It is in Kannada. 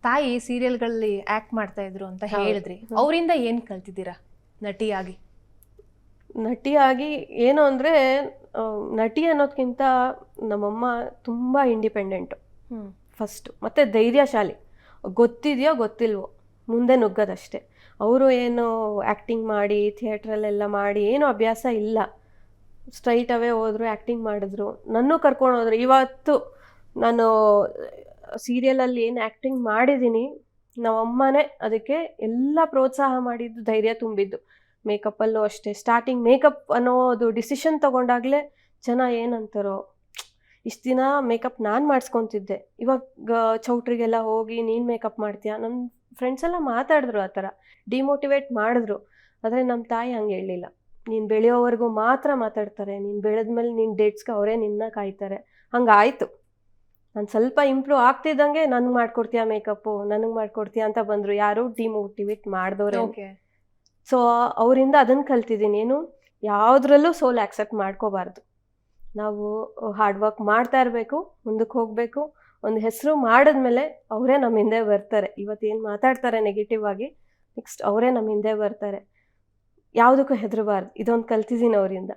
ತಾಯಿ ಸೀರಿಯಲ್ಗಳಲ್ಲಿ ಆಕ್ಟ್ ಮಾಡ್ತಾ ಇದ್ರು ಅಂತ ಹೇಳಿದ್ರಿ, ಅವರಿಂದ ಏನ್ ಕಲ್ತಿದ್ದೀರಾ ನಟಿಯಾಗಿ? ನಟಿಯಾಗಿ ಏನು ಅಂದರೆ, ನಟಿ ಅನ್ನೋದಕ್ಕಿಂತ ನಮ್ಮಮ್ಮ ತುಂಬ ಇಂಡಿಪೆಂಡೆಂಟು ಫಸ್ಟು, ಮತ್ತು ಧೈರ್ಯಶಾಲಿ. ಗೊತ್ತಿದೆಯೋ ಗೊತ್ತಿಲ್ವೋ ಮುಂದೆ ನುಗ್ಗೋದಷ್ಟೇ. ಅವರು ಏನು ಆ್ಯಕ್ಟಿಂಗ್ ಮಾಡಿ ಥಿಯೇಟ್ರಲ್ಲೆಲ್ಲ ಮಾಡಿ ಏನೂ ಅಭ್ಯಾಸ ಇಲ್ಲ. ಸ್ಟ್ರೈಟ್ ಅವೇ ಹೋದರು, ಆ್ಯಕ್ಟಿಂಗ್ ಮಾಡಿದ್ರು, ನನ್ನೂ ಕರ್ಕೊಂಡು ಹೋದ್ರು. ಇವತ್ತು ನಾನು ಸೀರಿಯಲಲ್ಲಿ ಏನು ಆ್ಯಕ್ಟಿಂಗ್ ಮಾಡಿದ್ದೀನಿ, ನಮ್ಮಮ್ಮನೇ ಅದಕ್ಕೆ ಎಲ್ಲ ಪ್ರೋತ್ಸಾಹ ಮಾಡಿದ್ದು, ಧೈರ್ಯ ತುಂಬಿದ್ದು. ಮೇಕಪ್ಪಲ್ಲೂ ಅಷ್ಟೇ, ಸ್ಟಾರ್ಟಿಂಗ್ ಮೇಕಪ್ ಅನ್ನೋದು ಡಿಸಿಷನ್ ತೊಗೊಂಡಾಗಲೇ ಜನ ಏನಂತಾರೋ, ಇಷ್ಟು ದಿನ ಮೇಕಪ್ ನಾನು ಮಾಡಿಸ್ಕೊತಿದ್ದೆ, ಇವಾಗ ಚೌಟ್ರಿಗೆಲ್ಲ ಹೋಗಿ ನೀನು ಮೇಕಪ್ ಮಾಡ್ತೀಯಾ? ನಮ್ಮ ಫ್ರೆಂಡ್ಸ್ ಎಲ್ಲ ಮಾತಾಡಿದ್ರು, ಆ ಥರ ಡಿಮೋಟಿವೇಟ್ ಮಾಡಿದ್ರು. ಆದರೆ ನಮ್ಮ ತಾಯಿ ಹಂಗೆ ಹೇಳಲಿಲ್ಲ. ನೀನು ಬೆಳೆಯೋವರೆಗೂ ಮಾತ್ರ ಮಾತಾಡ್ತಾರೆ, ನೀನು ಬೆಳೆದ್ಮೇಲೆ ನಿನ್ನ ಡೇಟ್ಸ್ಗೆ ಅವರೇ ನಿನ್ನ ಕಾಯ್ತಾರೆ. ಹಂಗಾಯಿತು. ನಾನು ಸ್ವಲ್ಪ ಇಂಪ್ರೂವ್ ಆಗ್ತಿದ್ದಂಗೆ ನನಗೆ ಮಾಡ್ಕೊಡ್ತೀಯಾ ಮೇಕಪ್ಪು, ನನಗೆ ಮಾಡ್ಕೊಡ್ತೀಯಾ ಅಂತ ಬಂದರು. ಯಾರು ಡಿಮೋಟಿವೇಟ್ ಮಾಡಿದವ್ರೆ. ಸೊ ಅವರಿಂದ ಅದನ್ನು ಕಲ್ತಿದ್ದೀನಿ. ಏನು, ಯಾವುದ್ರಲ್ಲೂ ಸೋಲ್ ಆ್ಯಕ್ಸೆಪ್ಟ್ ಮಾಡ್ಕೋಬಾರ್ದು. ನಾವು ಹಾರ್ಡ್ ವರ್ಕ್ ಮಾಡ್ತಾ ಇರಬೇಕು, ಮುಂದಕ್ಕೆ ಹೋಗಬೇಕು. ಒಂದು ಹೆಸರು ಮಾಡಿದ್ಮೇಲೆ ಅವರೇ ನಮ್ಮ ಹಿಂದೆ ಬರ್ತಾರೆ. ಇವತ್ತೇನು ಮಾತಾಡ್ತಾರೆ ನೆಗೆಟಿವ್ ಆಗಿ, ನೆಕ್ಸ್ಟ್ ಅವರೇ ನಮ್ಮ ಹಿಂದೆ ಬರ್ತಾರೆ. ಯಾವುದಕ್ಕೂ ಹೆದರಬಾರ್ದು. ಇದೊಂದು ಕಲ್ತಿದ್ದೀನಿ ಅವರಿಂದ.